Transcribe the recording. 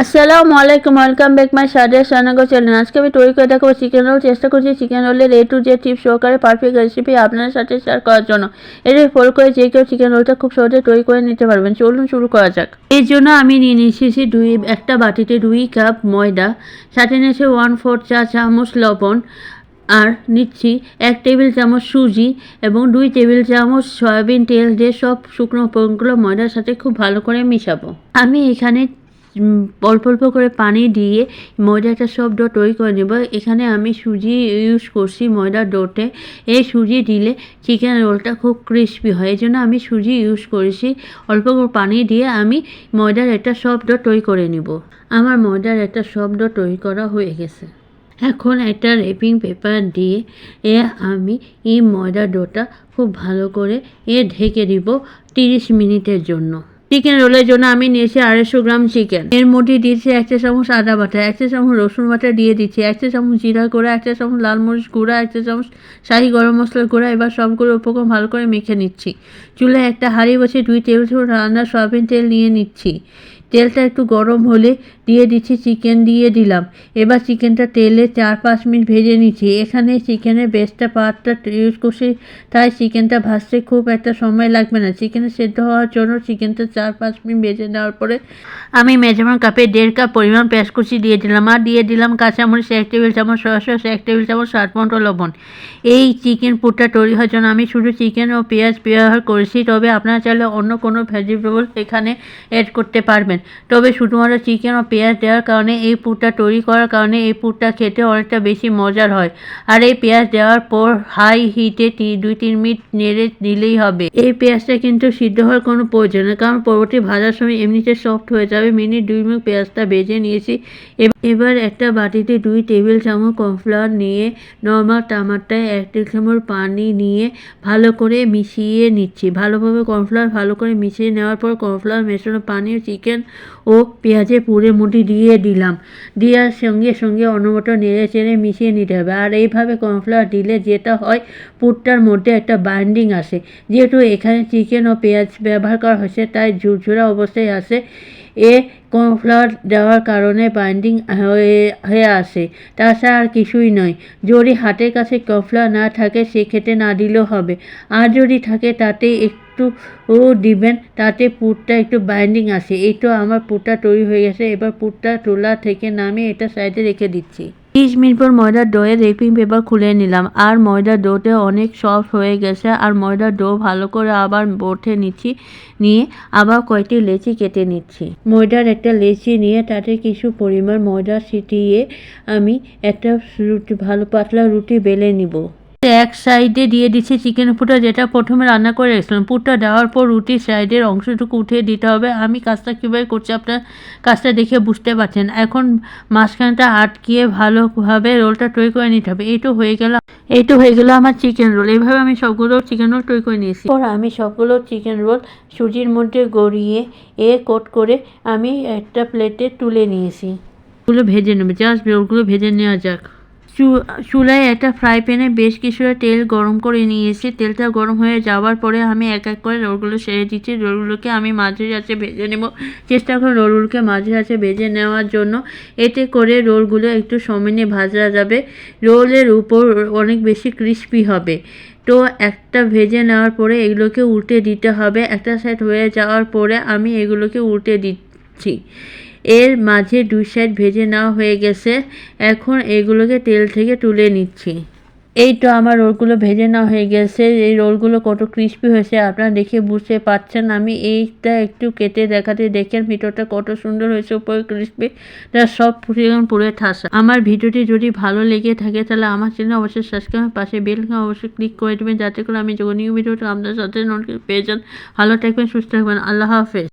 আসসালামু আলাইকুম, welcome back my Sadia রান্নাঘর চ্যানেল। আজকে আমি তৈরি করে দেখাবো চিকেন রোল। চেষ্টা করছি চিকেন রোলের A to Z টিপস সহকারে পারফেক্ট রেসিপি আপনার সাথে শেয়ার করার জন্য। এটি ফলো করে যে কেউ চিকেন রোলটা খুব সহজে তৈরি করে নিতে পারবেন। চলুন শুরু করা যাক। এর জন্য আমি নিয়ে নিয়েছি একটা বাটিতে 2 কাপ ময়দা, সাথে নিয়েছি 1/4 চা চামচ লবণ, আর নিচ্ছি 1 টেবিল চামচ সুজি এবং 2 টেবিল চামচ সয়াবিন তেল দিয়ে সব শুকনো উপকরণগুলো ময়দার সাথে খুব ভালো করে মিশাবো। আমি এখানে অল্প অল্প করে পানি দিয়ে ময়দাটা সব ডো তৈরি করে নেব। এখানে আমি সুজি ইউজ করছি ময়দার ডোতে। এই সুজি দিলে চিকেন রোলটা খুব ক্রিস্পি হয়, এই জন্য আমি সুজি ইউজ করেছি। অল্প করে পানি দিয়ে আমি ময়দার একটা সব ডো তৈরি করে নেব। আমার ময়দার একটা সব ডো তৈরি করা হয়ে গেছে। এখন একটা র্যাপিং পেপার দিয়ে আমি এই ময়দার ডোটা খুব ভালো করে ঢেকে দিব 30 মিনিটের জন্য। চিকেন রোলের জন্য আমি নিয়েছি 250 গ্রাম চিকেন। এর মধ্যে দিয়েছি 1 চা চামচ আদা বাটা, 1 চা চামচ রসুন বাটা দিয়ে দিচ্ছি, 1 চা চামচ জিরা গুঁড়া, 1 চা চামচ লাল মরিচ গুঁড়া, 1 চা চামচ শাহি গরম মশলার গুঁড়া। এবার সবগুলো উপকরণ ভালো করে মেখে নিচ্ছি। চুলায় একটা হাঁড়ি বসিয়ে 2 টেবিল চামচ রান্নার সয়াবিন তেল নিয়ে নিচ্ছি। তেলটা একটু গরম হলে দিয়ে দিচ্ছি চিকেন, দিয়ে দিলাম। এবার চিকেনটা তেলে 4-5 মিনিট ভেজে নিচ্ছি। এখানে চিকেনের বেস্টটা পার্টটা ইউজ করছি, তাই চিকেনটা ভাজতে খুব একটা সময় লাগবে না। চিকেন সেদ্ধ হওয়ার জন্য চিকেনটা 4-5 মিনিট ভেজে নেওয়ার পরে আমি মেজারমেন্ট কাপে 1.5 কাপ পরিমাণ পেঁয়াজ কুচি দিয়ে দিলাম, আর দিয়ে দিলাম কাঁচামরিচ 1 টেবিল চামচ, সয়া সস 1 টেবিল চামচ, স্বাদ মতো লবণ। এই চিকেন পুরটা তৈরি হওয়ার জন্য আমি শুধু চিকেন ও পেঁয়াজ ব্যবহার করেছি, তবে আপনারা চাইলে অন্য কোনো ভেজিটেবল এখানে অ্যাড করতে পারবেন। তবে শুধুমাত্র চিকেন ও পেঁয়াজ দেওয়ার কারণে এই পুরটা তৈরি করার কারণে এই পুরটা খেতে অনেকটা বেশি মজার হয়। আর এই পেঁয়াজ দেওয়ার পর হাই হিটে 2-3 মিনিট নেড়ে দিলেই হবে। এই পেঁয়াজটা কিন্তু সিদ্ধ হওয়ার কোনো প্রয়োজন নেই, কারণ পরবর্তী ভাজার সময় এমনিতে সফট হয়ে যাবে। মিনিট 2 মিনিট পেঁয়াজটা ভেজে নিয়েছি। এবার একটা বাটিতে 2 টেবিল চামচ কর্নফ্লাওয়ার নিয়ে নর্মাল টমাটায় 1 টেবিল চামচ পানি নিয়ে ভালো করে মিশিয়ে নিচ্ছি। ভালোভাবে কর্নফ্লাওয়ার ভালো করে মিশিয়ে নেওয়ার পর কর্নফ্লাওয়ার মেশানো পানি ও চিকেন ও পেঁয়াজের পুরের মধ্যে দিয়ে দিলাম। দেওয়ার সঙ্গে সঙ্গে অনবরত নেড়ে চেড়ে মিশিয়ে নিতে হবে। আর এইভাবে কর্নফ্লাওয়ার দিলে যেটা হয়, পুরটার মধ্যে একটা বাইন্ডিং আসে। যেহেতু এখানে চিকেন ও পেঁয়াজ ব্যবহার করা হয়েছে, তাই ঝুরঝুরা অবস্থায় আসে। কর্নফ্লাওয়ার দেওয়ার কারণে বাইন্ডিং হয়ে আসে, তাছাড়া আর কিছুই নয়। যদি হাতের কাছে কর্নফ্লাওয়ার না থাকে সেক্ষেত্রে না দিলেও হবে, আর যদি থাকে তাতে একটু দিবেন, তাতে পুরটা একটু বাইন্ডিং আসে। এই তো আমার পুরটা তৈরি হয়ে গেছে। এবার পুরটা চুলা থেকে নামিয়ে এটা সাইডে রেখে দিচ্ছি। 30 মিনিট পর ময়দার ডোয়ের র্যাপিং পেপার খুলে নিলাম, আর ময়দার ডোতে অনেক সফট হয়ে গেছে। আর ময়দার ডো ভালো করে আবার বটে নিয়ে আবার কয়েকটি লেচি কেটে নিচ্ছি। ময়দার একটা লেচি নিয়ে তাতে কিছু পরিমাণ ময়দা ছিটিয়ে আমি একটা ভালো পাতলা রুটি বেলে নিব। এক সাইডে দিয়ে দিচ্ছি চিকেন পুরটা, যেটা প্রথমে রান্না করে রেখেছিলাম। পুরটা দেওয়ার পর রুটির সাইডের অংশটুকু উঠিয়ে দিতে হবে। আমি কাজটা কীভাবে করছি আপনার কাজটা দেখে বুঝতে পারছেন। এখন মাঝখানটা আটকিয়ে ভালোভাবে রোলটা তৈরি করে নিতে হবে। এই তো হয়ে গেল আমার চিকেন রোল। এইভাবে আমি সবগুলো চিকেন রোল তৈরি করে নিয়েছি। পর আমি সবগুলো চিকেন রোল সুজির মধ্যে গড়িয়ে কোট করে আমি একটা প্লেটে তুলে নিয়েছি। ওগুলো ভেজে নেবে, জাস্ট রোলগুলো ভেজে নেওয়া যাক। চুলায় একটা ফ্রাই প্যানে বেশ কিছুটা তেল গরম করে নিয়েছি। তেলটা গরম হয়ে যাওয়ার পরে আমি এক এক করে রোলগুলো ছেড়ে দিচ্ছি। রোলগুলোকে আমি মাঝে আছে ভেজে নেব। চেষ্টা করি রোলগুলোকে মাঝে আছে ভেজে নেওয়ার জন্য, এতে করে রোলগুলো একটু সমানে ভাজা যাবে। রোলের উপর অনেক বেশি ক্রিস্পি হবে। তো একটা ভেজে নেওয়ার পরে এগুলোকে উল্টে দিতে হবে। একটা সাইড হয়ে যাওয়ার পরে আমি এগুলোকে উল্টে দিচ্ছি। এর মাঝে 2 সাইড ভেজে নেওয়া হয়ে গেছে। এখন এগুলোকে তেল থেকে তুলে নিচ্ছি। এই তো আমার রোলগুলো ভেজে নেওয়া হয়ে গেছে। এই রোলগুলো কত ক্রিস্পি হয়েছে আপনারা দেখে বুঝতে পারছেন। আমি এইটা একটু কেটে দেখাতে, দেখেন ভিতরটা কত সুন্দর হয়েছে, উপরে ক্রিস্পি, তার সব পুরে ঠাসা। আমার ভিডিওটি যদি ভালো লেগে থাকে তাহলে আমার চ্যানেল অবশ্যই সাবস্ক্রাইব, পাশে বেল অবশ্যই ক্লিক করে দেবেন, যাতে করে আমি যখন নিউ ভিডিওটা আপনার সাথে পেয়ে যান। ভালো থাকবেন, সুস্থ থাকবেন। আল্লাহ হাফেজ।